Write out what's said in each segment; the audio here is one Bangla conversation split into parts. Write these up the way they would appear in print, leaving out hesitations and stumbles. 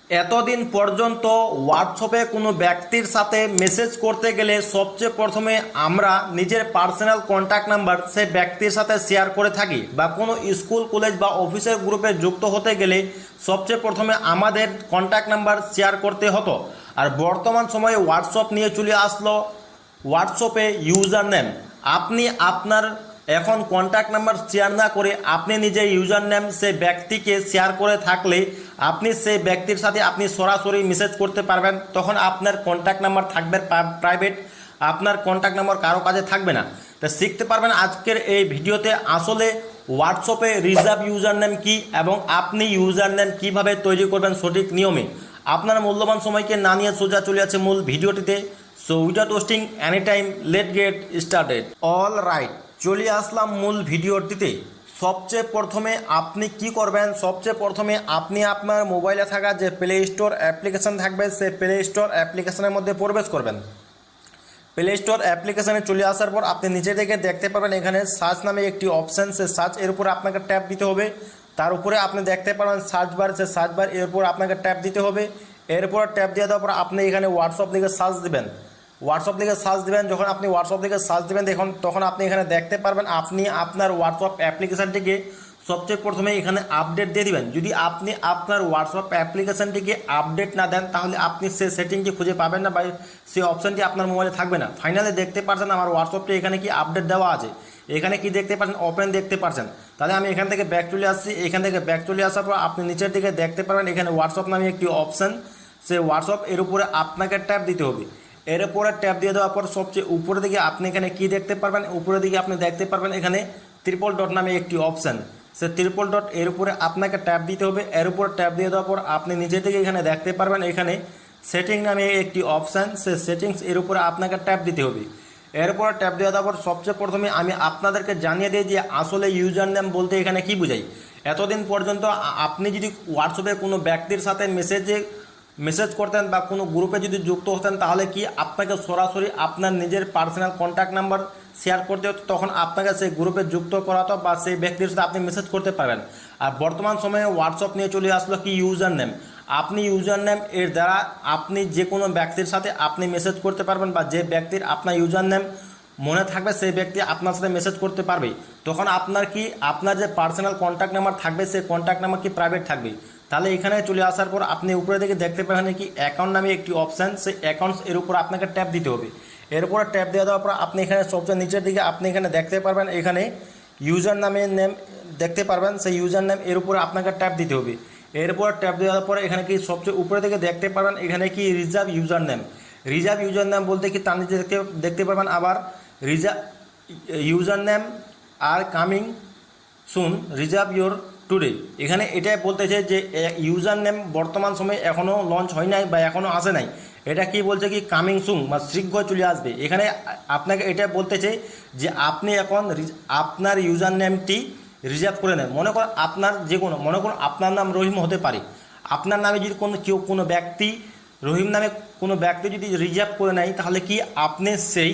এতদিন পর্যন্ত হোয়াটসঅ্যাপে কোনো ব্যক্তির সাথে মেসেজ করতে গেলে সবচেয়ে প্রথমে আমরা নিজের পার্সোনাল কন্ট্যাক্ট নাম্বার সেই ব্যক্তির সাথে শেয়ার করে থাকি, বা কোনো স্কুল কলেজ বা অফিসের গ্রুপে যুক্ত হতে গেলে সবচেয়ে প্রথমে আমাদের কন্ট্যাক্ট নাম্বার শেয়ার করতে হতো। আর বর্তমান সময়ে হোয়াটসঅ্যাপ নিয়ে চলে আসলো হোয়াটসঅ্যাপে ইউজার নেম। আপনি আপনার এখন কন্ট্যাক্ট নাম্বার শেয়ার না করে আপনি নিজে ইউজার নেম সেই ব্যক্তিকে শেয়ার করে থাকলে আপনি সেই ব্যক্তির সাথে আপনি সরাসরি মেসেজ করতে পারবেন। তখন আপনার কন্ট্যাক্ট নাম্বার থাকবে প্রাইভেট, আপনার কন্ট্যাক্ট নাম্বার কারো কাছে থাকবে না। তা শিখতে পারবেন আজকের এই ভিডিওতে আসলে হোয়াটসঅ্যাপে রিজার্ভ ইউজার নেম কী এবং আপনি ইউজার নেম কীভাবে তৈরি করবেন সঠিক নিয়মে। আপনার মূল্যবান সময়কে না নিয়ে সোজা চলে আছে মূল ভিডিওটিতে। So without wasting any time late get started. All right, চলে আসলাম মূল ভিডিওটিতে। সবচেয়ে প্রথমে আপনি কি করবেন, সবচেয়ে প্রথমে আপনি আপনার মোবাইলে থাকা যে প্লে স্টোর অ্যাপ্লিকেশান থাকবে সেই প্লে স্টোর অ্যাপ্লিকেশানের মধ্যে প্রবেশ করবেন। প্লে স্টোর অ্যাপ্লিকেশানে চলে আসার পর আপনি নিচে থেকে দেখতে পাবেন এখানে সার্চ নামে একটি অপশান, সে সার্চ এর উপরে আপনাকে ট্যাপ দিতে হবে। তার উপরে আপনি দেখতে পাবেন সার্চ বার, সে সার্চ বার এর উপর আপনাকে ট্যাপ দিতে হবে। এরপর ট্যাপ দিয়ে দেওয়ার পর আপনি এখানে হোয়াটসঅ্যাপ লিখে সার্চ দেবেন। হোয়াটসঅ্যাপ লিখে সার্চ দেবেন, যখন আপনি হোয়াটসঅ্যাপ লিখে সার্চ দেবেন তখন আপনি এখানে দেখতে পারবেন আপনি আপনার হোয়াটসঅ্যাপ অ্যাপ্লিকেশানটিকে সবচেয়ে প্রথমে এখানে আপডেট দিয়ে দিবেন। যদি আপনি আপনার হোয়াটসঅ্যাপ অ্যাপ্লিকেশানটিকে আপডেট না দেন তাহলে আপনি সেই সেটিংটি খুঁজে পাবেন না বা সেই অপশানটি আপনার মোবাইলে থাকবে না। ফাইনালি দেখতে পাচ্ছেন আমার হোয়াটসঅ্যাপটি এখানে কি আপডেট দেওয়া আছে, এখানে কি দেখতে পাচ্ছেন ওপেন দেখতে পাচ্ছেন। তাহলে আমি এখান থেকে ব্যাক চলে আসছি। এখান থেকে ব্যাক চলে আসার পর আপনি নিচের দিকে দেখতে পারবেন এখানে হোয়াটসঅ্যাপ নামে একটি অপশান, সেই হোয়াটসঅ্যাপ এর উপরে আপনাকে ট্যাপ দিতে হবে। এর উপরে ট্যাপ দিয়ে দেওয়ার পর সবচেয়ে উপরের দিকে আপনি এখানে কি দেখতে পারবেন, উপরের দিকে আপনি দেখতে পারবেন এখানে ট্রিপল ডট নামে একটি অপশান, সে ট্রিপল ডট এর উপরে আপনাকে ট্যাপ দিতে হবে। এর উপর ট্যাপ দিয়ে দেওয়ার পর আপনি নিজে থেকে এখানে দেখতে পারবেন এখানে সেটিং নামে একটি অপশান, সে সেটিংস এর উপরে আপনাকে ট্যাপ দিতে হবে। এরপর ট্যাপ দিয়ে দেওয়ার পর সবচেয়ে প্রথমে আমি আপনাদেরকে জানিয়ে দিই যে আসলে ইউজার নেম বলতে এখানে কি বোঝাই। এতদিন পর্যন্ত আপনি যদি হোয়াটসঅ্যাপে কোনো ব্যক্তির সাথে মেসেজ করতেন বা কোনো গ্রুপে যদি যুক্ত হতেন তাহলে কি আপনাকে সরাসরি আপনার নিজের পার্সোনাল কন্ট্যাক্ট নাম্বার শেয়ার করতে হতো, তখন আপনাকে সেই গ্রুপে যুক্ত করাতো বা সেই ব্যক্তির সাথে আপনি মেসেজ করতে পারবেন। আর বর্তমান সময়ে হোয়াটসঅ্যাপ নিয়ে চলে আসলো কি ইউজার নেম। আপনি ইউজার নেম এর দ্বারা আপনি যে কোনো ব্যক্তির সাথে আপনি মেসেজ করতে পারবেন, বা যে ব্যক্তির আপনার ইউজার নেম মনে থাকবে সেই ব্যক্তি আপনার সাথে মেসেজ করতে পারবে। তখন আপনার যে পার্সোনাল কন্ট্যাক্ট নাম্বার থাকবে সেই কন্ট্যাক্ট নাম্বার কি প্রাইভেট থাকবে। তাহলে এখানে চলে আসার পর আপনি উপরে দিকে দেখতে পাবেন কি অ্যাকাউন্ট নামে একটি অপশান, সেই অ্যাকাউন্টস এর উপর আপনাকে ট্যাপ দিতে হবে। এরপরে ট্যাপ দিয়ে দেওয়ার পর আপনি এখানে সবচেয়ে নিচের দিকে আপনি এখানে দেখতে পারবেন এখানে ইউজার নামের নেম দেখতে পারবেন, সেই ইউজার নেম এর উপরে আপনাকে ট্যাপ দিতে হবে। এরপর ট্যাপ দেওয়ার পর এখানে কি সবচেয়ে উপরে দিকে দেখতে পারবেন এখানে কি reserve user name. Reserve user name বলতে কি তার নিচে দেখতে পারবেন আবার reserve user name are coming soon reserve your today. এখানে এটাই বলতেছে যে ইউজার নেম বর্তমান সময়ে এখনও লঞ্চ হয় নাই বা এখনও আসে নাই। এটা কি বলছে কি কামিং সুন বা শীঘ্র চলে আসবে। এখানে আপনাকে এটা বলতেছে যে আপনি এখন আপনার ইউজার নেমটি রিজার্ভ করে নেন। মনে করুন আপনার নাম রহিম হতে পারে, আপনার নামে যদি কোনো ব্যক্তি রহিম নামে কোনো ব্যক্তি যদি রিজার্ভ করে নেয় তাহলে কি আপনি সেই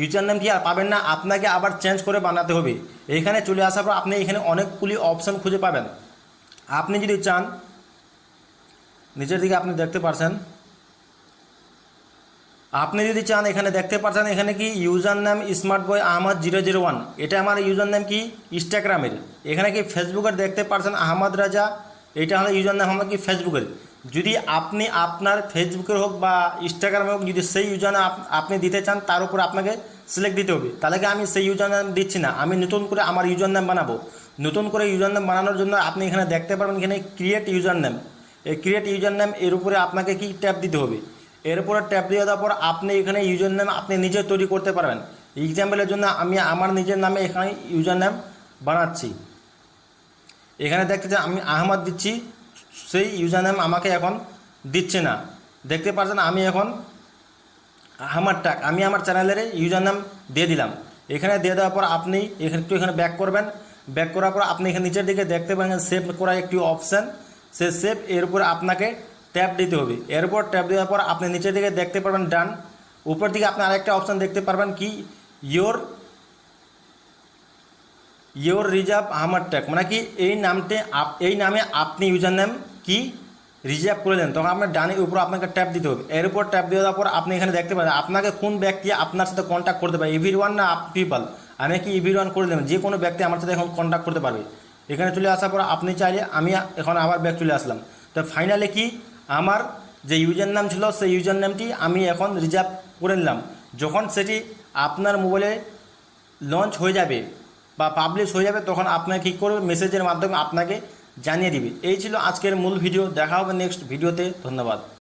ইউজার নেম কি আর পাবেন না, আপনাকে আবার চেঞ্জ করে বানাতে হবে। এখানে চলে আসার পর আপনি এখানে অনেকগুলি অপশান খুঁজে পাবেন। আপনি যদি চান নিচের দিকে আপনি দেখতে পাচ্ছেন, আপনি যদি চান এখানে দেখতে পাচ্ছেন এখানে কি user name smart boy Ahmad 001, এটা আমার ইউজার নেম কি ইনস্টাগ্রামের। এখানে কি ফেসবুকের দেখতে পাচ্ছেন আহমদ রাজা, এটা হলো ইউজার নেম আমার কি ফেসবুকের। যদি আপনি আপনার ফেসবুকের হোক বা ইনস্টাগ্রামে হোক যদি সেই ইউজার নেম আপনি দিতে চান তার উপর আপনাকে সিলেক্ট দিতে হবে। তাহলে কি আমি সেই ইউজার নেম দিচ্ছি না, আমি নতুন করে আমার ইউজার নেম বানাবো। নতুন করে ইউজার নেম বানানোর জন্য আপনি এখানে দেখতে পারবেন এখানে ক্রিয়েট ইউজার নেম, এই ক্রিয়েট ইউজার নেম এর উপরে আপনাকে কি ট্যাপ দিতে হবে। এরপরে ট্যাপ দিয়ে দেওয়ার পর আপনি এখানে ইউজার নেম আপনি নিজে তৈরি করতে পারবেন। এক্সাম্পলের জন্য আমি আমার নিজের নামে এখানে ইউজার নেম বানাচ্ছি। এখানে দেখতে আমি আহমদ দিচ্ছি, সেই ইউজার নেম আমাকে এখন দিচ্ছে না। দেখতে পাচ্ছেন আমি এখন আহমদ টাক আমি আমার চ্যানেলের ইউজার নেম দিয়ে দিলাম। এখানে দিয়ে দেওয়ার পর আপনি এখানে ব্যাক করবেন। ব্যাক করার পর আপনি এখানে নিচের দিকে দেখতে পাবেন সেভ করা একটি অপশান, সে সেভ এর উপরে আপনাকে ট্যাপ দিতে হবে। এরপর ট্যাপ দেওয়ার পর আপনি নিচের দিকে দেখতে পারবেন ডান। উপর দিকে আপনি আরেকটা অপশান দেখতে পারবেন কি ইয়োর রিজার্ভ আহমদ ট্যাগ, মানে কি এই নামে আপনি ইউজার নেম কি রিজার্ভ করে দেন, তখন আপনার ডানের উপর আপনাকে ট্যাপ দিতে হবে। এর উপর ট্যাপ দেওয়ার পর আপনি এখানে দেখতে পাবেন আপনাকে কোন ব্যক্তি আপনার সাথে কন্ট্যাক্ট করতে পারে, এভরিওয়ান না পিপল। আমি কি এভরিওয়ান করে দেবেন, যে কোনো ব্যক্তি আমার সাথে এখন কন্ট্যাক্ট করতে পারবে। এখানে চলে আসার পর আপনি চাইলে আমি এখন আবার ব্যাক চলে আসলাম। তো ফাইনালি কি আমার যে ইউজার নাম ছিল সেই ইউজার নামটি আমি এখন রিজার্ভ করে নিলাম। যখন সেটি আপনার মোবাইলে লঞ্চ হয়ে যাবে বা পাবলিশ হয়ে যাবে তখন আপনাকে কী করবে, মেসেজের মাধ্যমে আপনাকে জানিয়ে দিবে। এই ছিল আজকের মূল ভিডিও। দেখা হবে নেক্সট ভিডিওতে। ধন্যবাদ।